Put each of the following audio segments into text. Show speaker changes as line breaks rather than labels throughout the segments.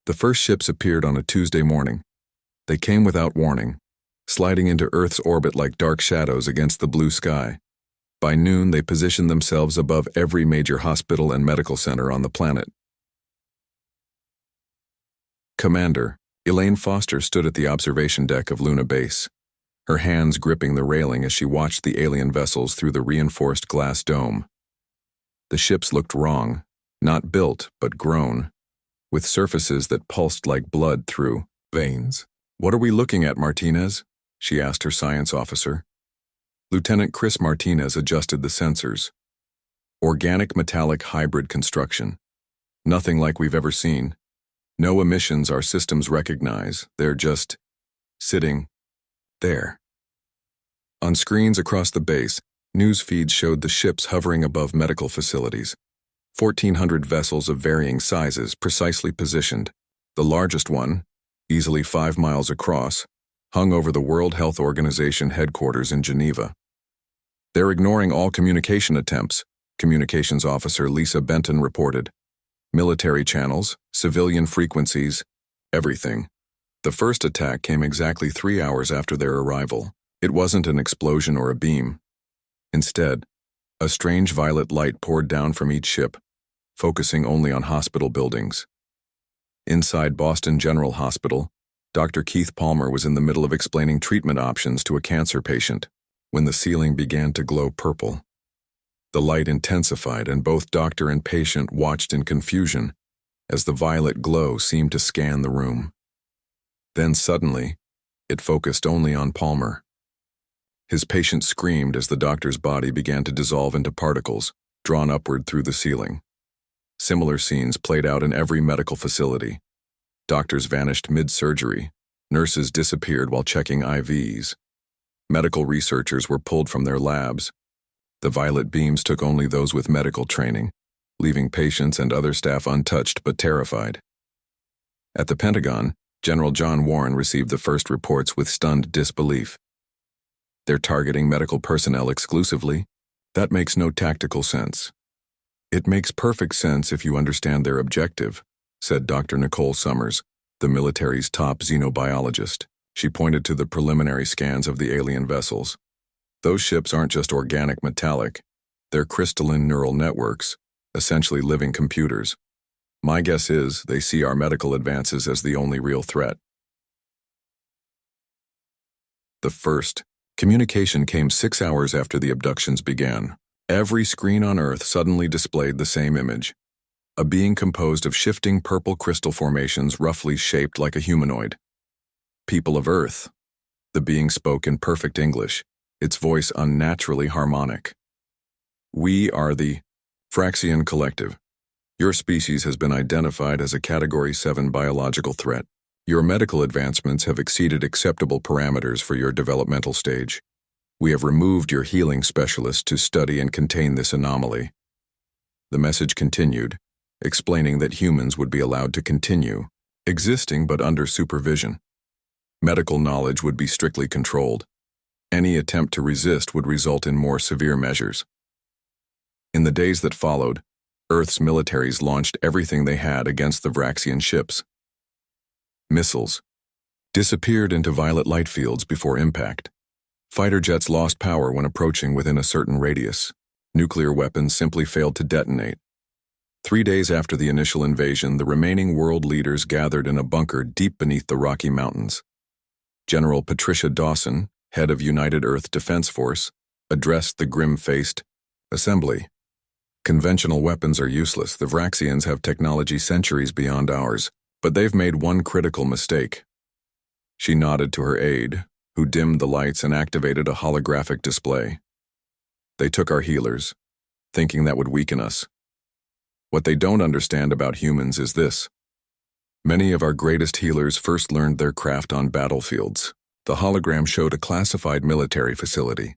The first ships appeared on a Tuesday morning. They came without warning, sliding into Earth's orbit like dark shadows against the blue sky. By noon, they positioned themselves above every major hospital and medical center on the planet. Commander Elaine Foster stood at the observation deck of Luna Base, her hands gripping the railing as she watched the alien vessels through the reinforced glass dome. The ships looked wrong, not built, but grown, with surfaces that pulsed like blood through veins. "What are we looking at, Martinez?" she asked her science officer. Lieutenant Chris Martinez adjusted the sensors. "Organic metallic hybrid construction. Nothing like we've ever seen. No emissions our systems recognize. They're just sitting there." On screens across the base, news feeds showed the ships hovering above medical facilities. 1,400 vessels of varying sizes precisely positioned. The largest one, easily 5 miles across, hung over the World Health Organization headquarters in Geneva. "They're ignoring all communication attempts," Communications Officer Lisa Benton reported. "Military channels, civilian frequencies, everything." The first attack came exactly 3 hours after their arrival. It wasn't an explosion or a beam. Instead, a strange violet light poured down from each ship, focusing only on hospital buildings. Inside Boston General Hospital, Dr. Keith Palmer was in the middle of explaining treatment options to a cancer patient when the ceiling began to glow purple. The light intensified, and both doctor and patient watched in confusion as the violet glow seemed to scan the room. Then suddenly, it focused only on Palmer. His patient screamed as the doctor's body began to dissolve into particles, drawn upward through the ceiling. Similar scenes played out in every medical facility. Doctors vanished mid-surgery. Nurses disappeared while checking IVs. Medical researchers were pulled from their labs. The violet beams took only those with medical training, leaving patients and other staff untouched but terrified. At the Pentagon, General John Warren received the first reports with stunned disbelief. "They're targeting medical personnel exclusively? That makes no tactical sense." "It makes perfect sense if you understand their objective," said Dr. Nicole Summers, the military's top xenobiologist. She pointed to the preliminary scans of the alien vessels. "Those ships aren't just organic metallic. They're crystalline neural networks, essentially living computers. My guess is they see our medical advances as the only real threat." The first communication came 6 hours after the abductions began. Every screen on Earth suddenly displayed the same image: a being composed of shifting purple crystal formations roughly shaped like a humanoid. "People of Earth." The being spoke in perfect English, its voice unnaturally harmonic. "We are the Fraxian Collective. Your species has been identified as a Category 7 biological threat. Your medical advancements have exceeded acceptable parameters for your developmental stage. We have removed your healing specialist to study and contain this anomaly." The message continued, explaining that humans would be allowed to continue existing but under supervision. Medical knowledge would be strictly controlled. Any attempt to resist would result in more severe measures. In the days that followed, Earth's militaries launched everything they had against the Vraxian ships. Missiles disappeared into violet light fields before impact. Fighter jets lost power when approaching within a certain radius. Nuclear weapons simply failed to detonate. 3 days after the initial invasion, the remaining world leaders gathered in a bunker deep beneath the Rocky Mountains. General Patricia Dawson, head of United Earth Defense Force, addressed the grim-faced assembly. "Conventional weapons are useless. The Vraxians have technology centuries beyond ours, but they've made one critical mistake." She nodded to her aide, who dimmed the lights and activated a holographic display. "They took our healers, thinking that would weaken us. What they don't understand about humans is this: many of our greatest healers first learned their craft on battlefields." The hologram showed a classified military facility.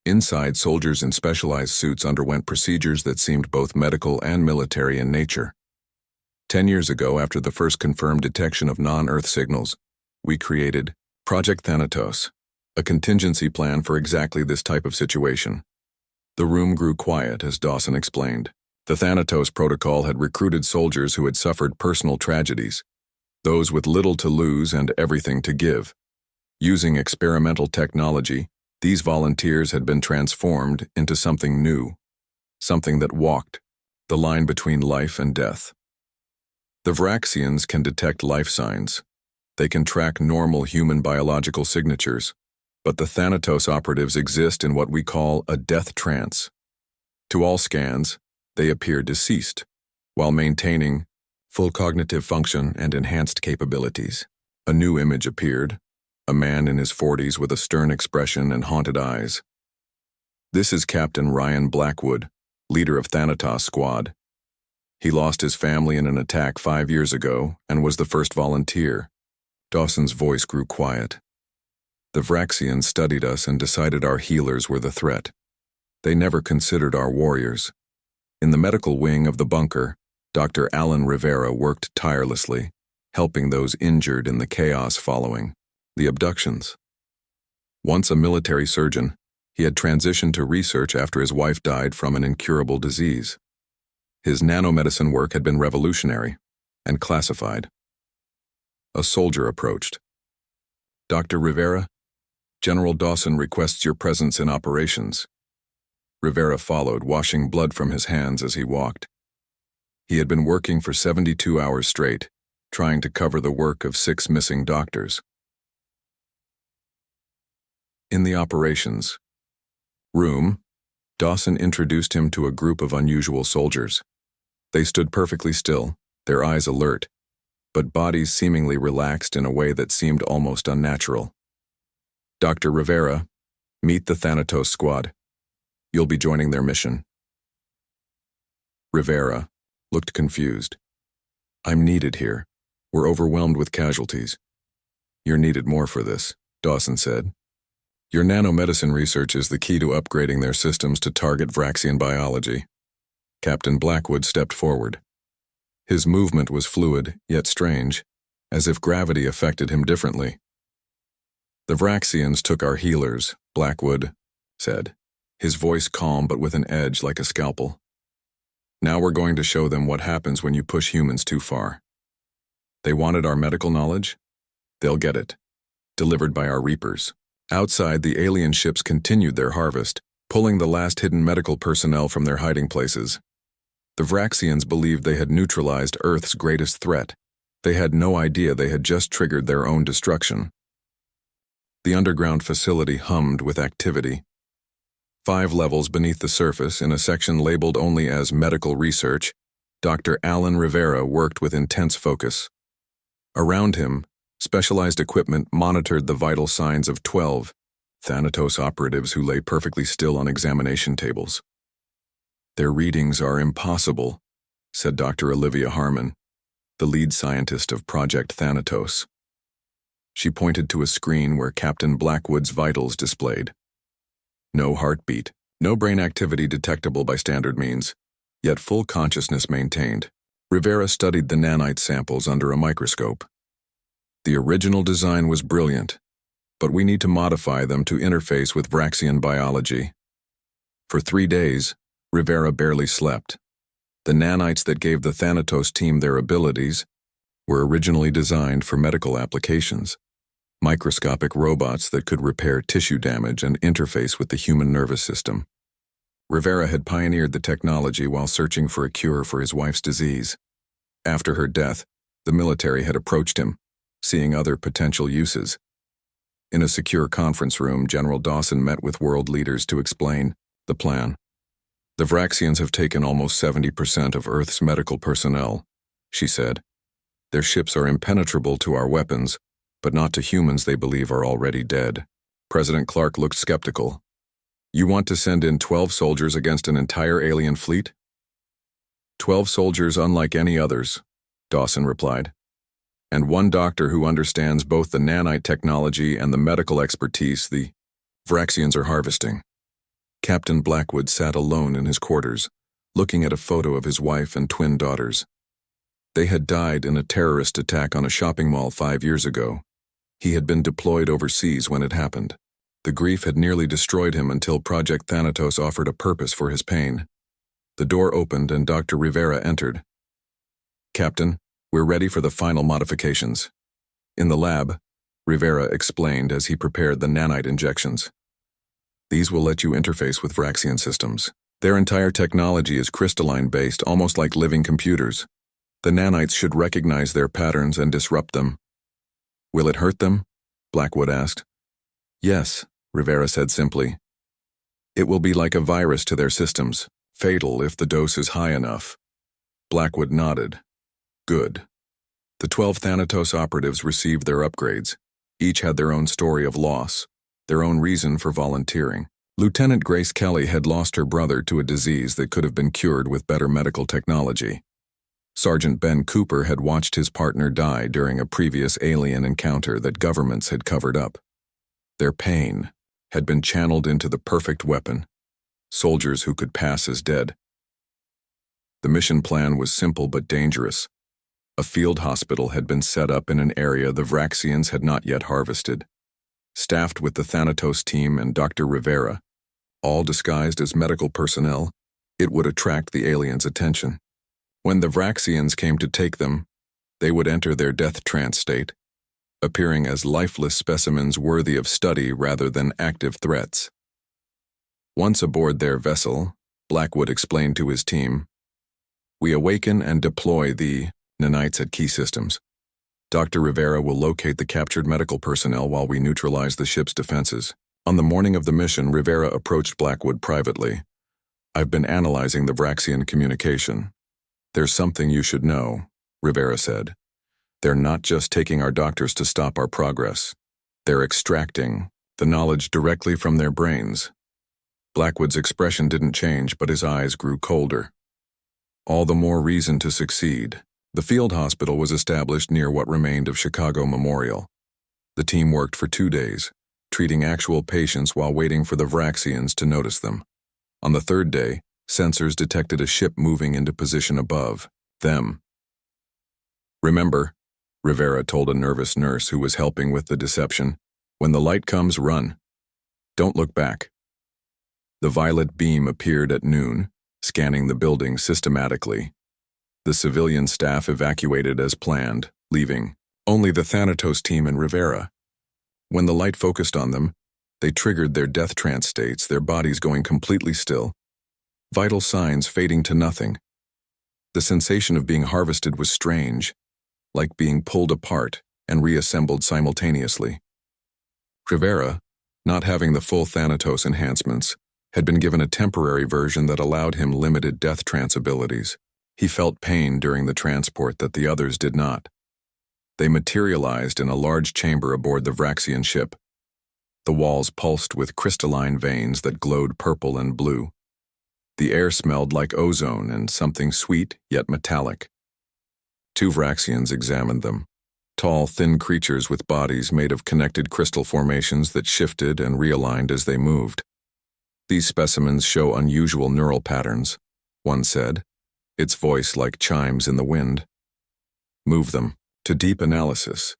Inside, soldiers in specialized suits underwent procedures that seemed both medical and military in nature. 10 years ago, after the first confirmed detection of non-Earth signals, we created Project Thanatos, a contingency plan for exactly this type of situation. The room grew quiet as Dawson explained. The Thanatos protocol had recruited soldiers who had suffered personal tragedies. those with little to lose and everything to give. Using experimental technology, these volunteers had been transformed into something new, something that walked the line between life and death. The Vraxians can detect life signs. They can track normal human biological signatures, but the Thanatos operatives exist in what we call a death trance. To all scans, they appear deceased, while maintaining full cognitive function and enhanced capabilities. A new image appeared, a man in his 40s with a stern expression and haunted eyes. This is Captain Ryan Blackwood, leader of Thanatos Squad. He lost his family in an attack 5 years ago and was the first volunteer. Dawson's voice grew quiet. The Vraxians studied us and decided our healers were the threat. They never considered our warriors. In the medical wing of the bunker, Dr. Alan Rivera worked tirelessly, helping those injured in the chaos following the abductions. Once a military surgeon, he had transitioned to research after his wife died from an incurable disease. His nanomedicine work had been revolutionary and classified. A soldier approached. "Dr. Rivera, General Dawson requests your presence in operations." Rivera followed, washing blood from his hands as he walked. He had been working for 72 hours straight, trying to cover the work of 6 missing doctors. In the operations room, Dawson introduced him to a group of unusual soldiers. They stood perfectly still, their eyes alert, but bodies seemingly relaxed in a way that seemed almost unnatural. "Dr. Rivera, meet the Thanatos Squad. You'll be joining their mission." Rivera looked confused. "I'm needed here. We're overwhelmed with casualties." "You're needed more for this," Dawson said. "Your nanomedicine research is the key to upgrading their systems to target Vraxian biology." Captain Blackwood stepped forward. His movement was fluid, yet strange, as if gravity affected him differently. "The Vraxians took our healers," Blackwood said, his voice calm but with an edge like a scalpel. "Now we're going to show them what happens when you push humans too far. They wanted our medical knowledge? They'll get it. Delivered by our Reapers." Outside, the alien ships continued their harvest, pulling the last hidden medical personnel from their hiding places. The Vraxians believed they had neutralized Earth's greatest threat. They had no idea they had just triggered their own destruction. The underground facility hummed with activity. 5 levels beneath the surface, in a section labeled only as Medical Research, Dr. Alan Rivera worked with intense focus. Around him, specialized equipment monitored the vital signs of 12 Thanatos operatives who lay perfectly still on examination tables. "Their readings are impossible," said Dr. Olivia Harmon, the lead scientist of Project Thanatos. She pointed to a screen where Captain Blackwood's vitals displayed. No heartbeat, no brain activity detectable by standard means, yet full consciousness maintained. Rivera studied the nanite samples under a microscope. "The original design was brilliant, but we need to modify them to interface with Vraxian biology." For 3 days, Rivera barely slept. The nanites that gave the Thanatos team their abilities were originally designed for medical applications, microscopic robots that could repair tissue damage and interface with the human nervous system. Rivera had pioneered the technology while searching for a cure for his wife's disease. After her death, the military had approached him, seeing other potential uses. In a secure conference room, General Dawson met with world leaders to explain the plan. "The Vraxians have taken almost 70% of Earth's medical personnel," she said. "Their ships are impenetrable to our weapons, but not to humans they believe are already dead." President Clark looked skeptical. "You want to send in 12 soldiers against an entire alien fleet?" "12 soldiers unlike any others," Dawson replied. "And 1 doctor who understands both the nanite technology and the medical expertise the Vraxians are harvesting." Captain Blackwood sat alone in his quarters, looking at a photo of his wife and twin daughters. They had died in a terrorist attack on a shopping mall 5 years ago. He had been deployed overseas when it happened. The grief had nearly destroyed him until Project Thanatos offered a purpose for his pain. The door opened and Dr. Rivera entered. "Captain, We're ready for the final modifications. In the lab, Rivera explained as he prepared the nanite injections. These will let you interface with Vraxian systems. Their entire technology is crystalline-based, almost like living computers. The nanites should recognize their patterns and disrupt them. Will it hurt them? Blackwood asked. Yes, Rivera said simply. It will be like a virus to their systems, fatal if the dose is high enough. Blackwood nodded. Good. The 12 Thanatos operatives received their upgrades. Each had their own story of loss, their own reason for volunteering. Lieutenant Grace Kelly had lost her brother to a disease that could have been cured with better medical technology. Sergeant Ben Cooper had watched his partner die during a previous alien encounter that governments had covered up. Their pain had been channeled into the perfect weapon, soldiers who could pass as dead. The mission plan was simple but dangerous. A field hospital had been set up in an area the Vraxians had not yet harvested. Staffed with the Thanatos team and Dr. Rivera, all disguised as medical personnel, it would attract the aliens' attention. When the Vraxians came to take them, they would enter their death trance state, appearing as lifeless specimens worthy of study rather than active threats. Once aboard their vessel, Blackwood explained to his team, we awaken and deploy the nanites at key systems. Dr. Rivera will locate the captured medical personnel while we neutralize the ship's defenses. On the morning of the mission, Rivera approached Blackwood privately. I've been analyzing the Vraxian communication. There's something you should know, Rivera said. They're not just taking our doctors to stop our progress. They're extracting the knowledge directly from their brains. Blackwood's expression didn't change, but his eyes grew colder. All the more reason to succeed. The field hospital was established near what remained of Chicago Memorial. The team worked for 2 days, treating actual patients while waiting for the Vraxians to notice them. On the 3rd day, sensors detected a ship moving into position above them. Remember, Rivera told a nervous nurse who was helping with the deception, when the light comes, run. Don't look back. The violet beam appeared at noon, scanning the building systematically. The civilian staff evacuated as planned, leaving only the Thanatos team and Rivera. When the light focused on them, they triggered their death trance states, their bodies going completely still, vital signs fading to nothing. The sensation of being harvested was strange, like being pulled apart and reassembled simultaneously. Rivera, not having the full Thanatos enhancements, had been given a temporary version that allowed him limited death trance abilities. He felt pain during the transport that the others did not. They materialized in a large chamber aboard the Vraxian ship. The walls pulsed with crystalline veins that glowed purple and blue. The air smelled like ozone and something sweet yet metallic. 2 Vraxians examined them, tall, thin creatures with bodies made of connected crystal formations that shifted and realigned as they moved. These specimens show unusual neural patterns, one said, its voice like chimes in the wind. Move them to deep analysis.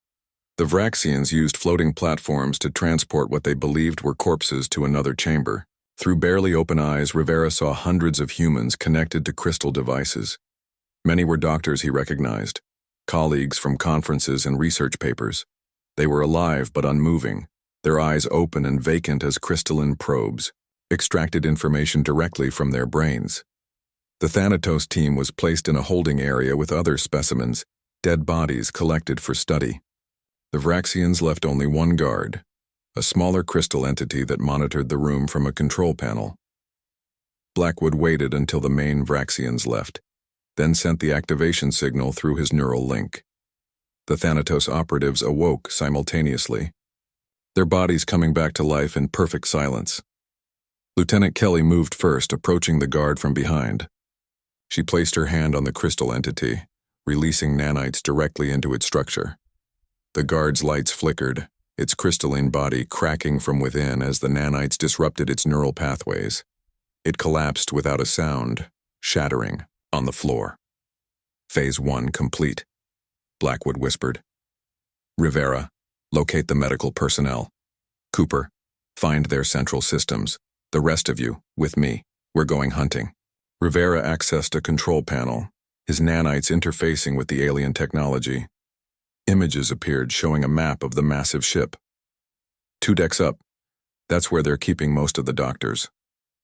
The Vraxians used floating platforms to transport what they believed were corpses to another chamber. Through barely open eyes, Rivera saw hundreds of humans connected to crystal devices. Many were doctors he recognized, colleagues from conferences and research papers. They were alive but unmoving, their eyes open and vacant as crystalline probes, extracted information directly from their brains. The Thanatos team was placed in a holding area with other specimens, dead bodies collected for study. The Vraxians left only one guard, a smaller crystal entity that monitored the room from a control panel. Blackwood waited until the main Vraxians left, then sent the activation signal through his neural link. The Thanatos operatives awoke simultaneously, their bodies coming back to life in perfect silence. Lieutenant Kelly moved first, approaching the guard from behind. She placed her hand on the crystal entity, releasing nanites directly into its structure. The guard's lights flickered, its crystalline body cracking from within as the nanites disrupted its neural pathways. It collapsed without a sound, shattering on the floor. Phase 1 complete, Blackwood whispered. Rivera, locate the medical personnel. Cooper, find their central systems. The rest of you, with me, we're going hunting. Rivera accessed a control panel, his nanites interfacing with the alien technology. Images appeared showing a map of the massive ship. 2 decks up. That's where they're keeping most of the doctors.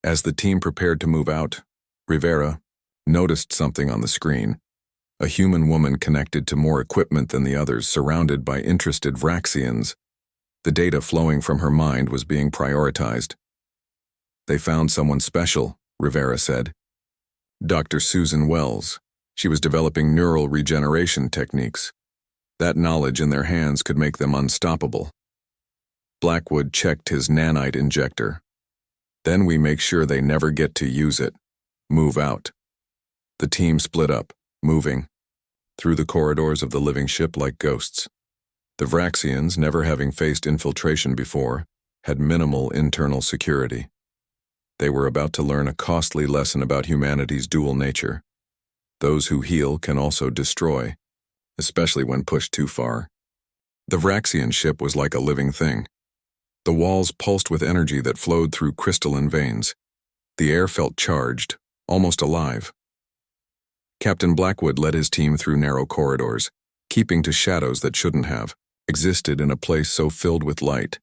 As the team prepared to move out, Rivera noticed something on the screen. A human woman connected to more equipment than the others, surrounded by interested Vraxians. The data flowing from her mind was being prioritized. They found someone special, Rivera said. Dr. Susan Wells. She was developing neural regeneration techniques. That knowledge in their hands could make them unstoppable. Blackwood checked his nanite injector. Then we make sure they never get to use it. Move out. The team split up, moving through the corridors of the living ship like ghosts. The Vraxians, never having faced infiltration before, had minimal internal security. They were about to learn a costly lesson about humanity's dual nature. Those who heal can also destroy, especially when pushed too far. The Vraxian ship was like a living thing. The walls pulsed with energy that flowed through crystalline veins. The air felt charged, almost alive. Captain Blackwood led his team through narrow corridors, keeping to shadows that shouldn't have existed in a place so filled with light.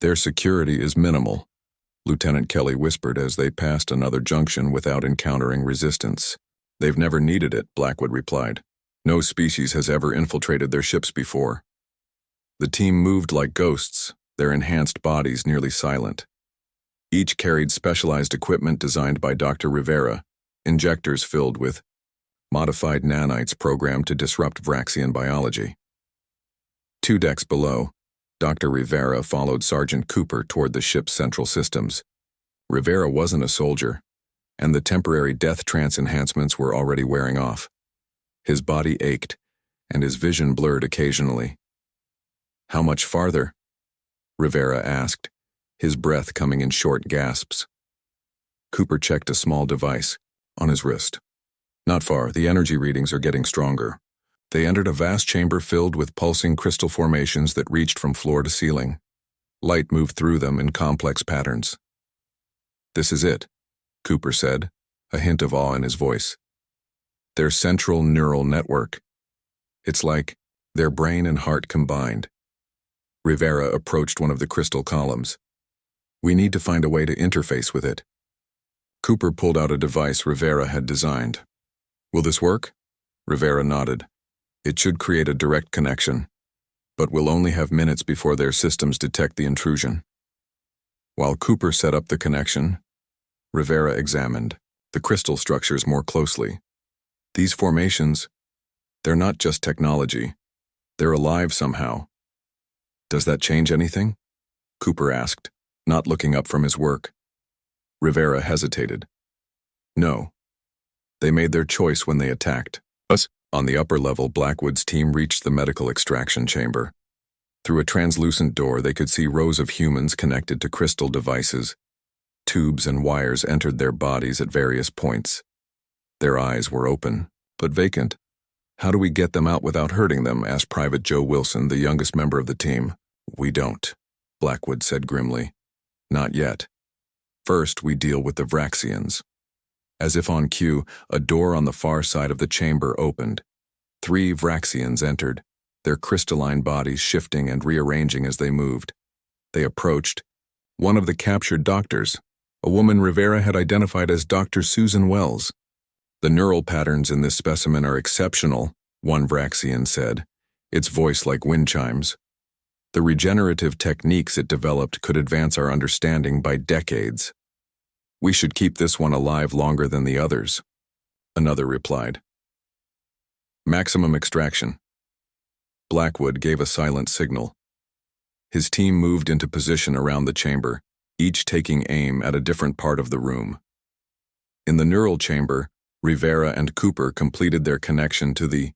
Their security is minimal, Lieutenant Kelly whispered as they passed another junction without encountering resistance. They've never needed it, Blackwood replied. No species has ever infiltrated their ships before. The team moved like ghosts, their enhanced bodies nearly silent. Each carried specialized equipment designed by Dr. Rivera, injectors filled with modified nanites programmed to disrupt Vraxian biology. 2 decks below, Dr. Rivera followed Sergeant Cooper toward the ship's central systems. Rivera wasn't a soldier, and the temporary death trance enhancements were already wearing off. His body ached, and his vision blurred occasionally. How much farther? Rivera asked, his breath coming in short gasps. Cooper checked a small device on his wrist. Not far, the energy readings are getting stronger. They entered a vast chamber filled with pulsing crystal formations that reached from floor to ceiling. Light moved through them in complex patterns. This is it, Cooper said, a hint of awe in his voice. Their central neural network. It's like their brain and heart combined. Rivera approached one of the crystal columns. We need to find a way to interface with it. Cooper pulled out a device Rivera had designed. Will this work? Rivera nodded. It should create a direct connection, but we'll only have minutes before their systems detect the intrusion. While Cooper set up the connection, Rivera examined the crystal structures more closely. These formations, they're not just technology. They're alive somehow. Does that change anything? Cooper asked, not looking up from his work. Rivera hesitated. No. They made their choice when they attacked us. On the upper level, Blackwood's team reached the medical extraction chamber. Through a translucent door, they could see rows of humans connected to crystal devices. Tubes and wires entered their bodies at various points. Their eyes were open, but vacant. How do we get them out without hurting them? Asked Private Joe Wilson, the youngest member of the team. We don't, Blackwood said grimly. Not yet. First, we deal with the Vraxians. As if on cue, a door on the far side of the chamber opened. 3 Vraxians entered, their crystalline bodies shifting and rearranging as they moved. They approached. One of the captured doctors, a woman Rivera had identified as Dr. Susan Wells. The neural patterns in this specimen are exceptional, one Vraxian said, its voice like wind chimes. The regenerative techniques it developed could advance our understanding by decades. We should keep this one alive longer than the others, another replied. Maximum extraction. Blackwood gave a silent signal. His team moved into position around the chamber, each taking aim at a different part of the room. In the neural chamber, Rivera and Cooper completed their connection to the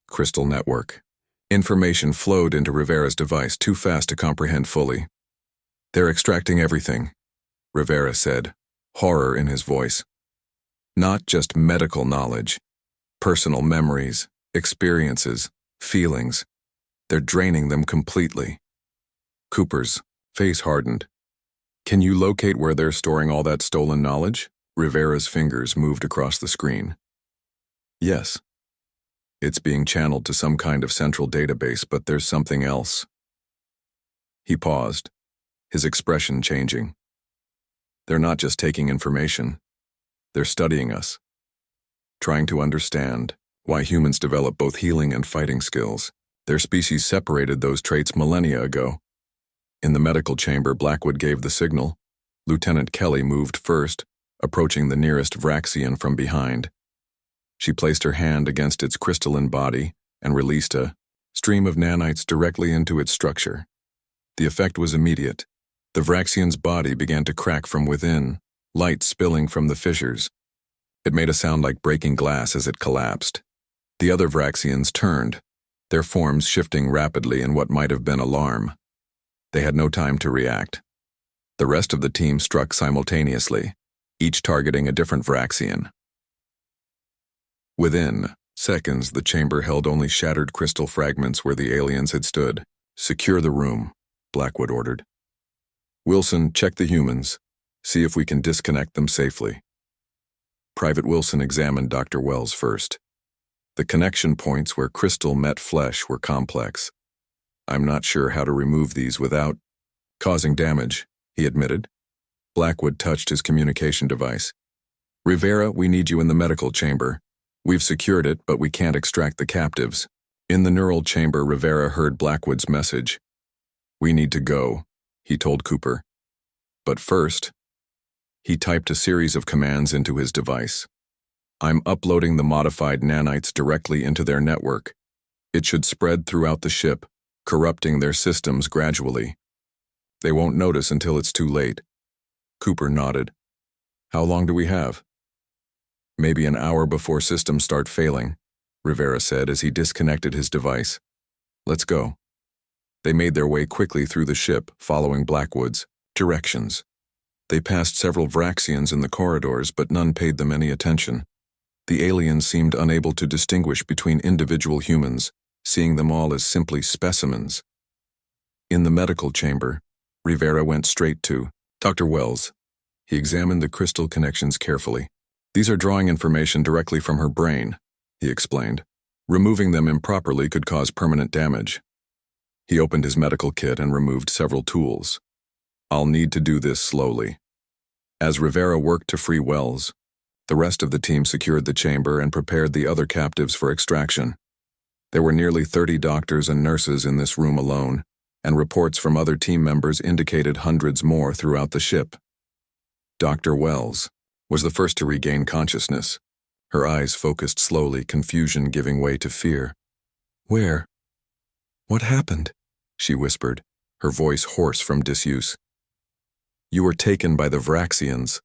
crystal network. Information flowed into Rivera's device too fast to comprehend fully. They're extracting everything, Rivera said, horror in his voice. Not just medical knowledge, personal memories, experiences, feelings. They're draining them completely. Cooper's face hardened. Can you locate where they're storing all that stolen knowledge? Rivera's fingers moved across the screen. Yes, It's being channeled to some kind of central database, but there's something else. He paused, his expression changing. They're not just taking information. They're studying us, trying to understand why humans develop both healing and fighting skills. Their species separated those traits millennia ago. In the medical chamber, Blackwood gave the signal. Lieutenant Kelly moved first, approaching the nearest Vraxian from behind. She placed her hand against its crystalline body and released a stream of nanites directly into its structure. The effect was immediate. The Vraxian's body began to crack from within, light spilling from the fissures. It made a sound like breaking glass as it collapsed. The other Vraxians turned, their forms shifting rapidly in what might have been alarm. They had no time to react. The rest of the team struck simultaneously, each targeting a different Vraxian. Within seconds, the chamber held only shattered crystal fragments where the aliens had stood. "Secure the room," Blackwood ordered. "Wilson, check the humans. See if we can disconnect them safely." Private Wilson examined Dr. Wells first. The connection points where crystal met flesh were complex. "I'm not sure how to remove these without causing damage," he admitted. Blackwood touched his communication device. "Rivera, we need you in the medical chamber. We've secured it, but we can't extract the captives." In the neural chamber, Rivera heard Blackwood's message. "We need to go," he told Cooper. "But first," he typed a series of commands into his device. "I'm uploading the modified nanites directly into their network. It should spread throughout the ship, corrupting their systems gradually. They won't notice until it's too late." Cooper nodded. "How long do we have?" "Maybe an hour before systems start failing," Rivera said as he disconnected his device. "Let's go." They made their way quickly through the ship, following Blackwood's directions. They passed several Vraxians in the corridors, but none paid them any attention. The aliens seemed unable to distinguish between individual humans, seeing them all as simply specimens. In the medical chamber, Rivera went straight to Dr. Wells. He examined the crystal connections carefully. "These are drawing information directly from her brain," he explained. "Removing them improperly could cause permanent damage." He opened his medical kit and removed several tools. "I'll need to do this slowly." As Rivera worked to free Wells, the rest of the team secured the chamber and prepared the other captives for extraction. There were nearly 30 doctors and nurses in this room alone, and reports from other team members indicated hundreds more throughout the ship. Dr. Wells was the first to regain consciousness. Her eyes focused slowly, confusion giving way to fear. "Where? What happened?" she whispered, her voice hoarse from disuse. "You were taken by the Vraxians,"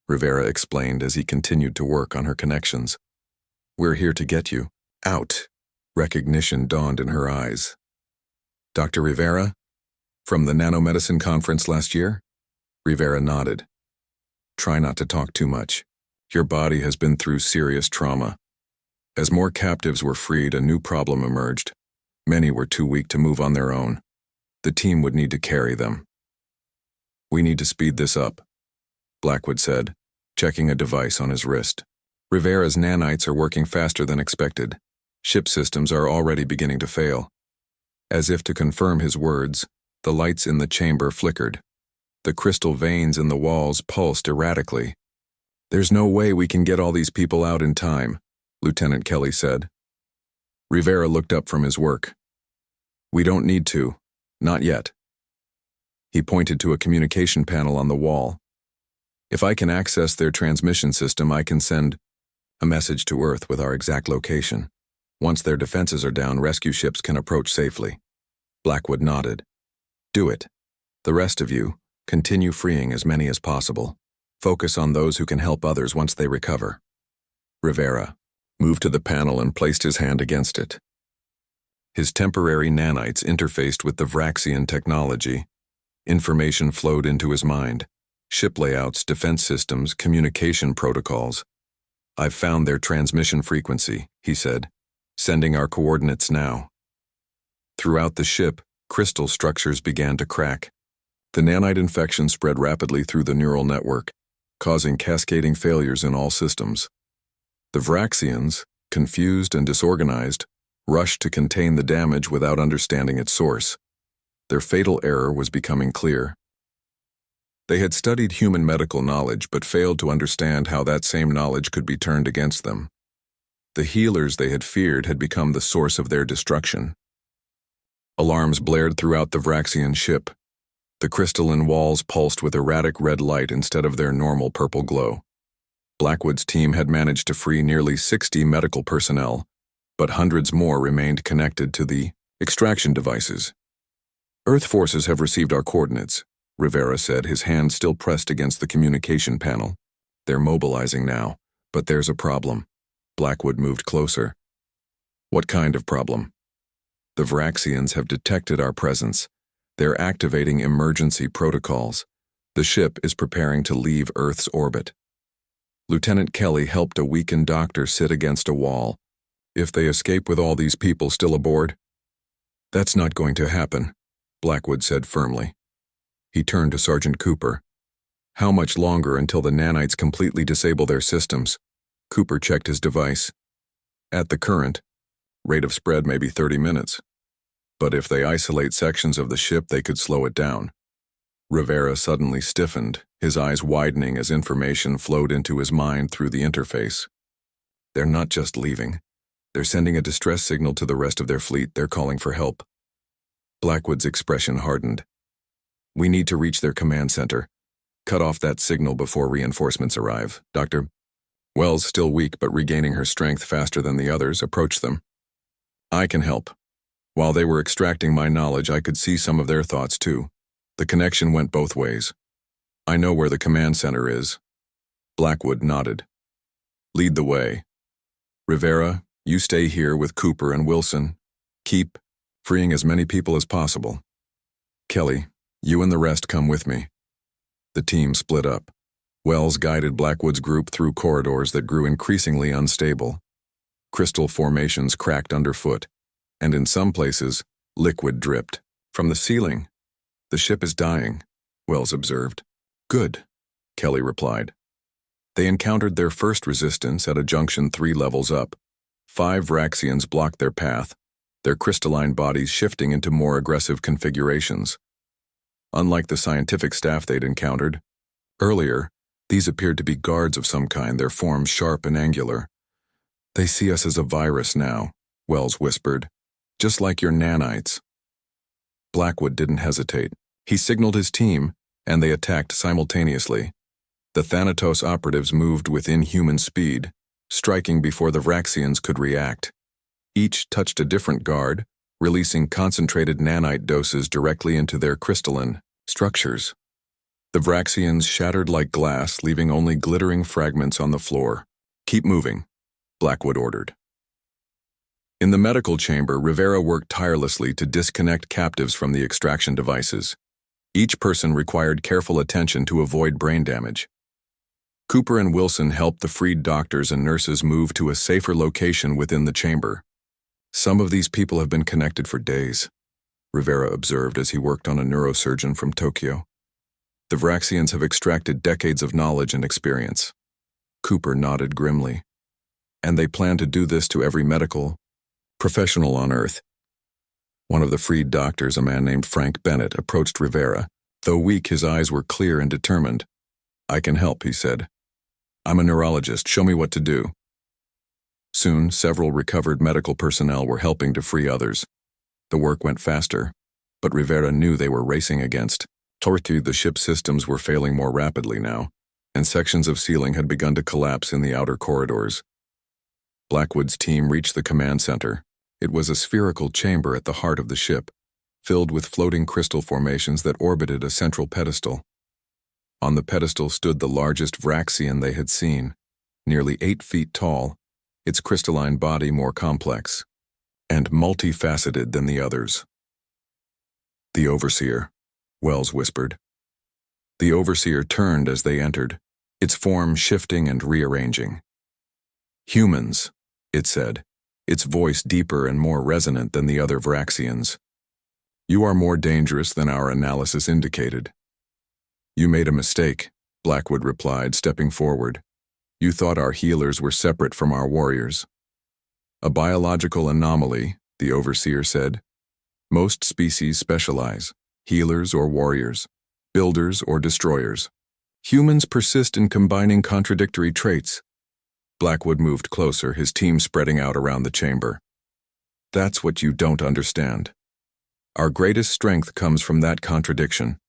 Rivera explained as he continued to work on her connections. "We're here to get you out." Recognition dawned in her eyes. "Dr. Rivera? From the nanomedicine conference last year?" Rivera nodded. "Try not to talk too much. Your body has been through serious trauma." As more captives were freed, a new problem emerged. Many were too weak to move on their own. The team would need to carry them. "We need to speed this up," Blackwood said, checking a device on his wrist. "Rivera's nanites are working faster than expected. Ship systems are already beginning to fail." As if to confirm his words, the lights in the chamber flickered. The crystal veins in the walls pulsed erratically. "There's no way we can get all these people out in time," Lieutenant Kelly said. Rivera looked up from his work. "We don't need to. Not yet." He pointed to a communication panel on the wall. "If I can access their transmission system, I can send a message to Earth with our exact location. Once their defenses are down, rescue ships can approach safely." Blackwood nodded. "Do it. The rest of you, continue freeing as many as possible. Focus on those who can help others once they recover." Rivera moved to the panel and placed his hand against it. His temporary nanites interfaced with the Vraxian technology. Information flowed into his mind. Ship layouts, defense systems, communication protocols. "I've found their transmission frequency," he said, "sending our coordinates now." Throughout the ship, crystal structures began to crack. The nanite infection spread rapidly through the neural network, causing cascading failures in all systems. The Vraxians, confused and disorganized, rushed to contain the damage without understanding its source. Their fatal error was becoming clear. They had studied human medical knowledge but failed to understand how that same knowledge could be turned against them. The healers they had feared had become the source of their destruction. Alarms blared throughout the Vraxian ship. The crystalline walls pulsed with erratic red light instead of their normal purple glow. Blackwood's team had managed to free nearly 60 medical personnel, but hundreds more remained connected to the extraction devices. Earth forces have received our coordinates, Rivera said, his hand still pressed against the communication panel. They're mobilizing now, but there's a problem. Blackwood moved closer. What kind of problem? The Vraxians have detected our presence. They're activating emergency protocols. The ship is preparing to leave Earth's orbit. Lieutenant Kelly helped a weakened doctor sit against a wall. If they escape with all these people still aboard? That's not going to happen, Blackwood said firmly. He turned to Sergeant Cooper. How much longer until the nanites completely disable their systems? Cooper checked his device. At the current rate of spread, maybe 30 minutes. But if they isolate sections of the ship, they could slow it down. Rivera suddenly stiffened, his eyes widening as information flowed into his mind through the interface. They're not just leaving. They're sending a distress signal to the rest of their fleet. They're calling for help. Blackwood's expression hardened. We need to reach their command center. Cut off that signal before reinforcements arrive, Dr. Wells, still weak but regaining her strength faster than the others, approached them. I can help. While they were extracting my knowledge, I could see some of their thoughts too. The connection went both ways. I know where the command center is. Blackwood nodded. Lead the way. Rivera, you stay here with Cooper and Wilson. Keep freeing as many people as possible. Kelly, you and the rest come with me. The team split up. Wells guided Blackwood's group through corridors that grew increasingly unstable. Crystal formations cracked underfoot, and in some places, liquid dripped from the ceiling. The ship is dying, Wells observed. Good, Kelly replied. They encountered their first resistance at a junction 3 levels up. 5 Vraxians blocked their path, their crystalline bodies shifting into more aggressive configurations. Unlike the scientific staff they'd encountered earlier, these appeared to be guards of some kind, their forms sharp and angular. They see us as a virus now, Wells whispered, just like your nanites. Blackwood didn't hesitate. He signaled his team, and they attacked simultaneously. The Thanatos operatives moved with inhuman speed, striking before the Vraxians could react. Each touched a different guard, releasing concentrated nanite doses directly into their crystalline structures. The Vraxians shattered like glass, leaving only glittering fragments on the floor. Keep moving, Blackwood ordered. In the medical chamber, Rivera worked tirelessly to disconnect captives from the extraction devices. Each person required careful attention to avoid brain damage. Cooper and Wilson helped the freed doctors and nurses move to a safer location within the chamber. Some of these people have been connected for days, Rivera observed as he worked on a neurosurgeon from Tokyo. The Vraxians have extracted decades of knowledge and experience. Cooper nodded grimly. And they plan to do this to every medical professional on Earth. One of the freed doctors, a man named Frank Bennett, approached Rivera. Though weak, his eyes were clear and determined. I can help, he said. I'm a neurologist. Show me what to do. Soon, several recovered medical personnel were helping to free others. The work went faster, but Rivera knew they were racing against Tortu. The ship's systems were failing more rapidly now, and sections of ceiling had begun to collapse in the outer corridors. Blackwood's team reached the command center. It was a spherical chamber at the heart of the ship, filled with floating crystal formations that orbited a central pedestal. On the pedestal stood the largest Vraxian they had seen, nearly 8 feet tall, its crystalline body more complex and multifaceted than the others. The Overseer, Wells whispered. The Overseer turned as they entered, its form shifting and rearranging. Humans, it said, its voice deeper and more resonant than the other Vraxians. You are more dangerous than our analysis indicated. You made a mistake, Blackwood replied, stepping forward. You thought our healers were separate from our warriors. A biological anomaly, the overseer said. Most species specialize, healers or warriors, builders or destroyers. Humans persist in combining contradictory traits. Blackwood moved closer, his team spreading out around the chamber. That's what you don't understand. Our greatest strength comes from that contradiction.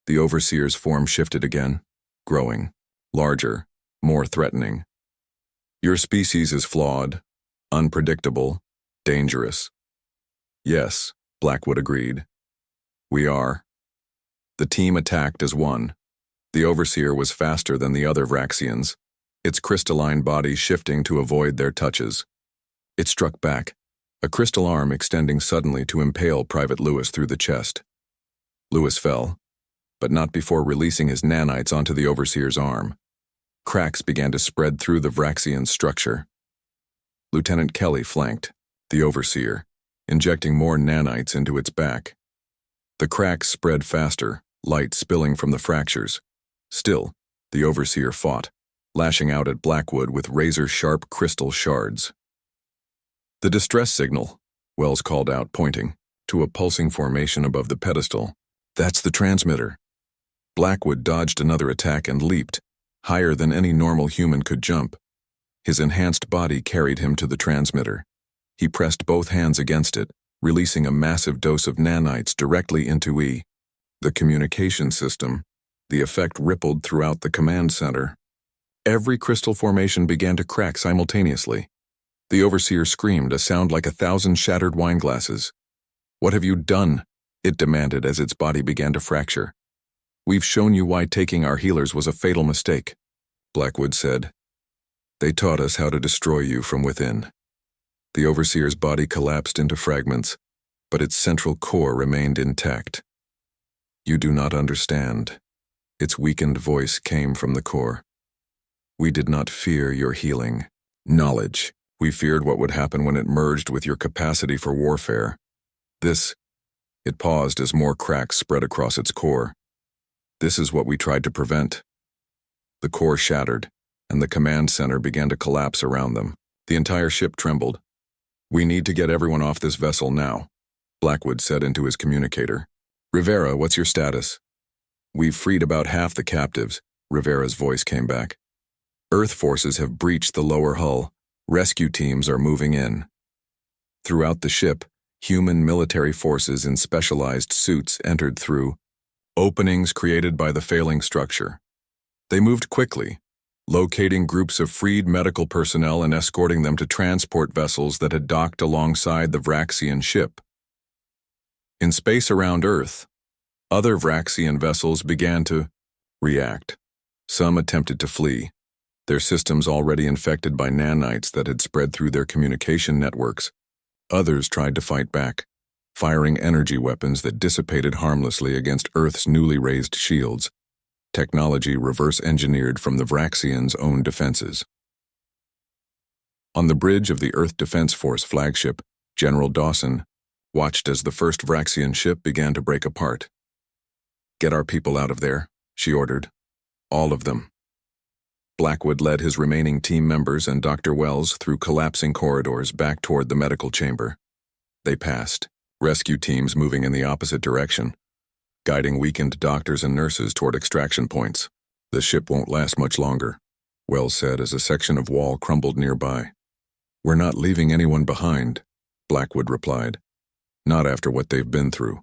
The overseer's form shifted again, growing, larger, more threatening. Your species is flawed, unpredictable, dangerous. Yes, Blackwood agreed. We are. The team attacked as one. The overseer was faster than the other Vraxians, its crystalline body shifting to avoid their touches. It struck back, a crystal arm extending suddenly to impale Private Lewis through the chest. Lewis fell, but not before releasing his nanites onto the overseer's arm. Cracks began to spread through the Vraxian's structure. Lieutenant Kelly flanked, the overseer, injecting more nanites into its back. The cracks spread faster, light spilling from the fractures. Still, the overseer fought, lashing out at Blackwood with razor-sharp crystal shards. The distress signal, Wells called out, pointing to a pulsing formation above the pedestal. That's the transmitter. Blackwood dodged another attack and leaped, higher than any normal human could jump. His enhanced body carried him to the transmitter. He pressed both hands against it, releasing a massive dose of nanites directly into the communication system. The effect rippled throughout the command center. Every crystal formation began to crack simultaneously. The overseer screamed, a sound like 1,000 shattered wine glasses. What have you done? It demanded as its body began to fracture. We've shown you why taking our healers was a fatal mistake, Blackwood said. They taught us how to destroy you from within. The overseer's body collapsed into fragments, but its central core remained intact. You do not understand. Its weakened voice came from the core. We did not fear your healing knowledge. We feared what would happen when it merged with your capacity for warfare. It paused as more cracks spread across its core. This is what we tried to prevent. The core shattered, and the command center began to collapse around them. The entire ship trembled. We need to get everyone off this vessel now, Blackwood said into his communicator. Rivera, what's your status? We've freed about half the captives, Rivera's voice came back. Earth forces have breached the lower hull. Rescue teams are moving in. Throughout the ship, human military forces in specialized suits entered through openings created by the failing structure. They moved quickly, locating groups of freed medical personnel and escorting them to transport vessels that had docked alongside the Vraxian ship. In space around Earth, other Vraxian vessels began to react. Some attempted to flee, their systems already infected by nanites that had spread through their communication networks. Others tried to fight back, firing energy weapons that dissipated harmlessly against Earth's newly raised shields, technology reverse-engineered from the Vraxians' own defenses. On the bridge of the Earth Defense Force flagship, General Dawson watched as the first Vraxian ship began to break apart. Get our people out of there, she ordered. All of them. Blackwood led his remaining team members and Dr. Wells through collapsing corridors back toward the medical chamber. They passed, rescue teams moving in the opposite direction, guiding weakened doctors and nurses toward extraction points. The ship won't last much longer, Wells said as a section of wall crumbled nearby. We're not leaving anyone behind, Blackwood replied. Not after what they've been through.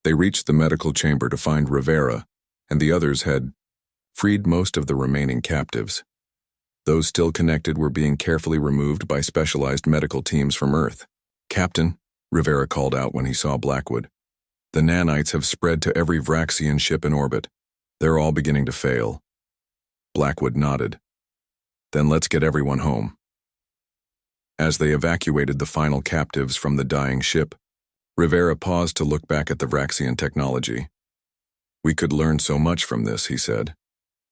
They reached the medical chamber to find Rivera, and the others had freed most of the remaining captives. Those still connected were being carefully removed by specialized medical teams from Earth. Captain, Rivera called out when he saw Blackwood. The nanites have spread to every Vraxian ship in orbit. They're all beginning to fail. Blackwood nodded. Then let's get everyone home. As they evacuated the final captives from the dying ship, Rivera paused to look back at the Vraxian technology. We could learn so much from this, he said.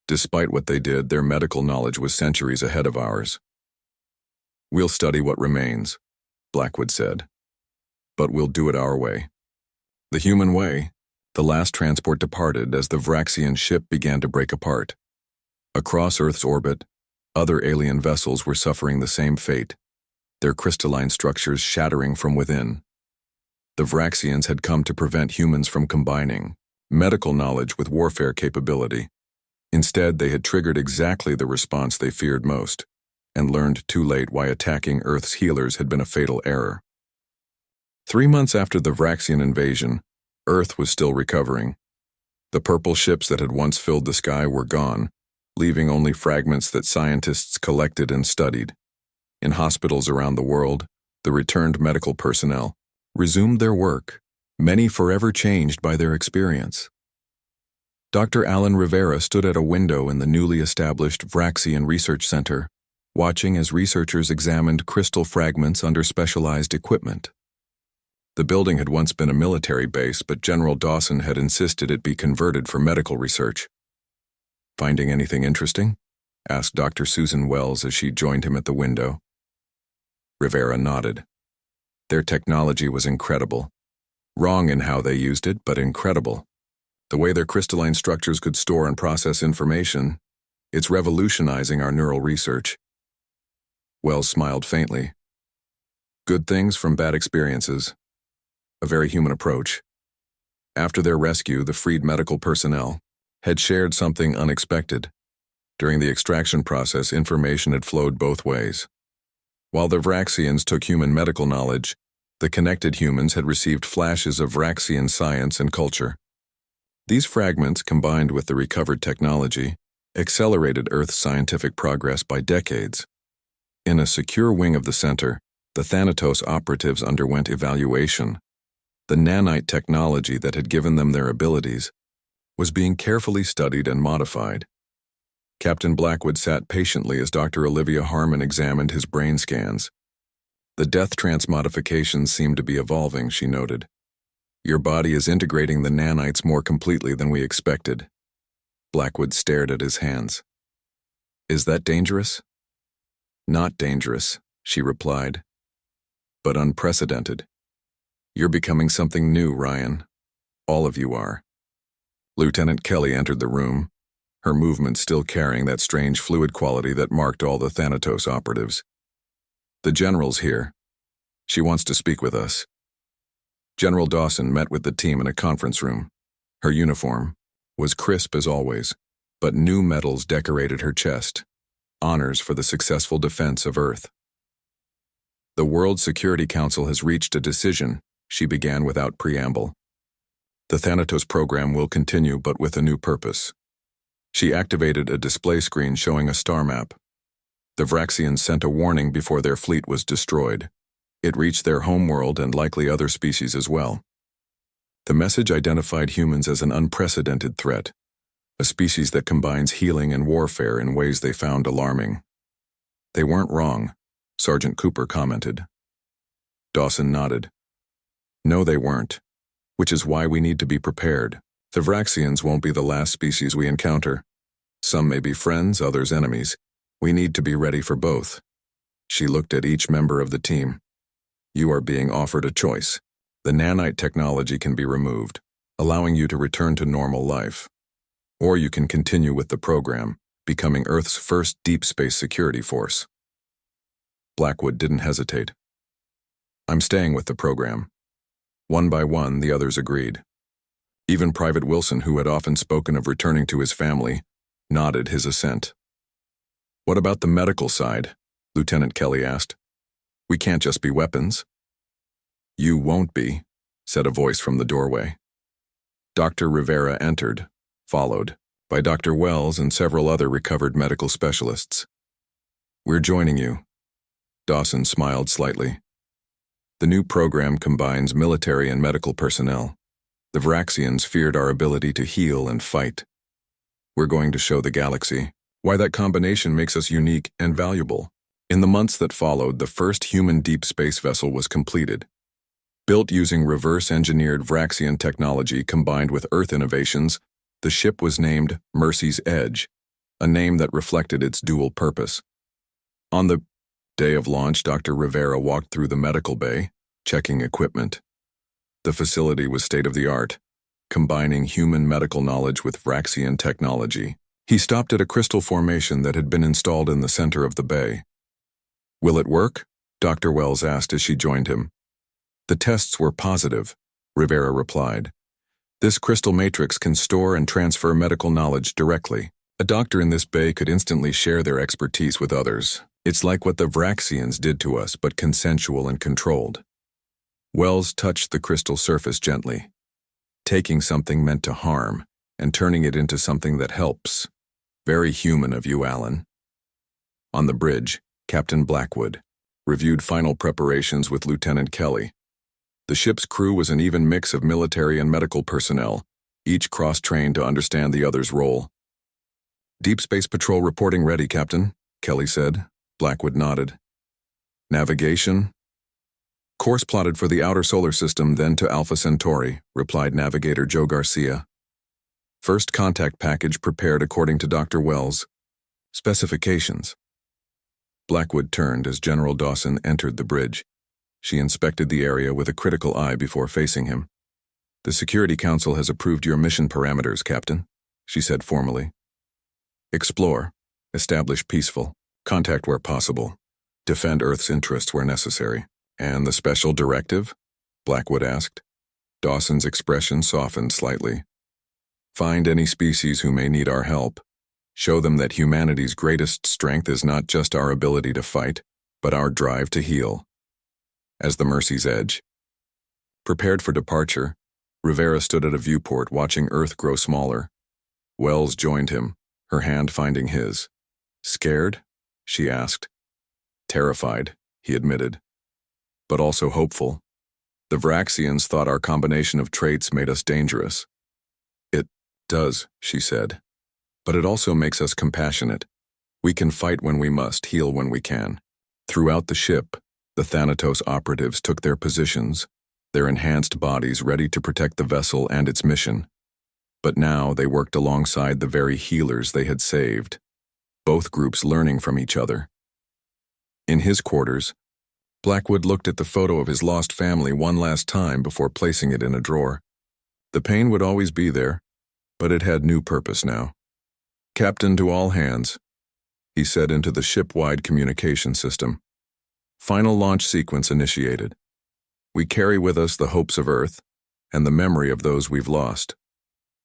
Despite what they did, their medical knowledge was centuries ahead of ours. We'll study what remains, Blackwood said. But we'll do it our way. The human way. The last transport departed as the Vraxian ship began to break apart. Across Earth's orbit, other alien vessels were suffering the same fate. their crystalline structures shattering from within. The Vraxians had come to prevent humans from combining medical knowledge with warfare capability. Instead, they had triggered exactly the response they feared most, and learned too late why attacking Earth's healers had been a fatal error. 3 months after the Vraxian invasion, Earth was still recovering. The purple ships that had once filled the sky were gone, leaving only fragments that scientists collected and studied. In hospitals around the world, the returned medical personnel resumed their work, many forever changed by their experience. Dr. Alan Rivera stood at a window in the newly established Vraxian Research Center, watching as researchers examined crystal fragments under specialized equipment. The building had once been a military base, but General Dawson had insisted it be converted for medical research. "Finding anything interesting?" asked Dr. Susan Wells as she joined him at the window. Rivera nodded. Their technology was incredible. Wrong in how they used it, but incredible. The way their crystalline structures could store and process information, it's revolutionizing our neural research. Wells smiled faintly. Good things from bad experiences. A very human approach. After their rescue, the freed medical personnel had shared something unexpected. During the extraction process, information had flowed both ways. While the Vraxians took human medical knowledge, the connected humans had received flashes of Vraxian science and culture. These fragments, combined with the recovered technology, accelerated Earth's scientific progress by decades. In a secure wing of the center, the Thanatos operatives underwent evaluation. The nanite technology that had given them their abilities was being carefully studied and modified. Captain Blackwood sat patiently as Dr. Olivia Harmon examined his brain scans. The death trance modifications seemed to be evolving, she noted. Your body is integrating the nanites more completely than we expected. Blackwood stared at his hands. Is that dangerous? Not dangerous, she replied, but unprecedented. You're becoming something new, Ryan. All of you are. Lieutenant Kelly entered the room, her movement still carrying that strange fluid quality that marked all the Thanatos operatives. The general's here. She wants to speak with us. General Dawson met with the team in a conference room. Her uniform was crisp as always, but new medals decorated her chest, honors for the successful defense of Earth. The World Security Council has reached a decision, she began without preamble. The Thanatos program will continue, but with a new purpose. She activated a display screen showing a star map. The Vraxians sent a warning before their fleet was destroyed. It reached their homeworld and likely other species as well. The message identified humans as an unprecedented threat, a species that combines healing and warfare in ways they found alarming. They weren't wrong, Sergeant Cooper commented. Dawson nodded. No, they weren't, which is why we need to be prepared. The Vraxians won't be the last species we encounter. Some may be friends, others enemies. We need to be ready for both. She looked at each member of the team. You are being offered a choice. The nanite technology can be removed, allowing you to return to normal life. Or you can continue with the program, becoming Earth's first deep space security force. Blackwood didn't hesitate. I'm staying with the program. One by one, the others agreed. Even Private Wilson, who had often spoken of returning to his family, nodded his assent. What about the medical side? Lieutenant Kelly asked. We can't just be weapons. You won't be, said a voice from the doorway. Dr. Rivera entered, followed by Dr. Wells and several other recovered medical specialists. We're joining you. Dawson smiled slightly. The new program combines military and medical personnel. The Vraxians feared our ability to heal and fight. We're going to show the galaxy why that combination makes us unique and valuable. In the months that followed, the first human deep space vessel was completed. Built using reverse-engineered Vraxian technology combined with Earth innovations, the ship was named Mercy's Edge, a name that reflected its dual purpose. On the day of launch, Dr. Rivera walked through the medical bay, checking equipment. The facility was state-of-the-art, combining human medical knowledge with Vraxian technology. He stopped at a crystal formation that had been installed in the center of the bay. Will it work? Dr. Wells asked as she joined him. The tests were positive, Rivera replied. This crystal matrix can store and transfer medical knowledge directly. A doctor in this bay could instantly share their expertise with others. It's like what the Vraxians did to us, but consensual and controlled. Wells touched the crystal surface gently, taking something meant to harm and turning it into something that helps. Very human of you, Alan. On the bridge, Captain Blackwood reviewed final preparations with Lieutenant Kelly. The ship's crew was an even mix of military and medical personnel, each cross-trained to understand the other's role. Deep Space Patrol reporting ready, Captain, Kelly said. Blackwood nodded. Navigation? Course plotted for the outer solar system, then to Alpha Centauri, replied Navigator Joe Garcia. First contact package prepared according to Dr. Wells. Specifications. Blackwood turned as General Dawson entered the bridge. She inspected the area with a critical eye before facing him. The Security Council has approved your mission parameters, Captain, she said formally. Explore, establish peaceful, contact where possible, defend Earth's interests where necessary. And the special directive? Blackwood asked. Dawson's expression softened slightly. Find any species who may need our help. Show them that humanity's greatest strength is not just our ability to fight, but our drive to heal. As the Mercy's edge. Prepared for departure, Rivera stood at a viewport watching Earth grow smaller. Wells joined him, her hand finding his. Scared? She asked. Terrified, he admitted. But also hopeful. The Vraxians thought our combination of traits made us dangerous. It does, she said. But it also makes us compassionate. We can fight when we must, heal when we can. Throughout the ship, the Thanatos operatives took their positions, their enhanced bodies ready to protect the vessel and its mission. But now they worked alongside the very healers they had saved, both groups learning from each other. In his quarters, Blackwood looked at the photo of his lost family one last time before placing it in a drawer. The pain would always be there, but it had new purpose now. Captain to all hands, he said into the ship-wide communication system. Final launch sequence initiated. We carry with us the hopes of Earth and the memory of those we've lost.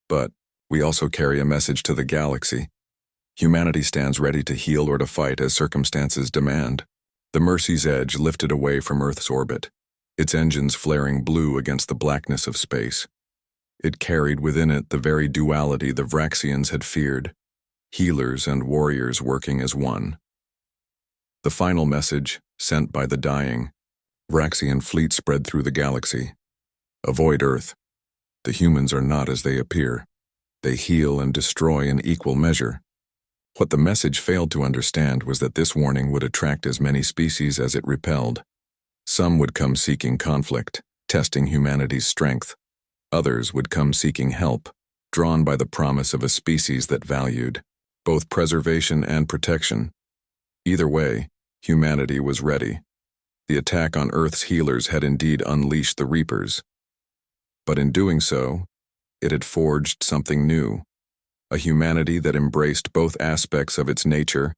But we also carry a message to the galaxy. Humanity stands ready to heal or to fight as circumstances demand. The Mercy's edge lifted away from Earth's orbit, its engines flaring blue against the blackness of space. It carried within it the very duality the Vraxians had feared, healers and warriors working as one. The final message, sent by the dying, Vraxian fleet spread through the galaxy. Avoid Earth. The humans are not as they appear. They heal and destroy in equal measure. What the message failed to understand was that this warning would attract as many species as it repelled. Some would come seeking conflict, testing humanity's strength. Others would come seeking help, drawn by the promise of a species that valued both preservation and protection. Either way, humanity was ready. The attack on Earth's healers had indeed unleashed the Reapers. But in doing so, it had forged something new. A humanity that embraced both aspects of its nature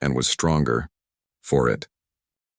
and was stronger for it.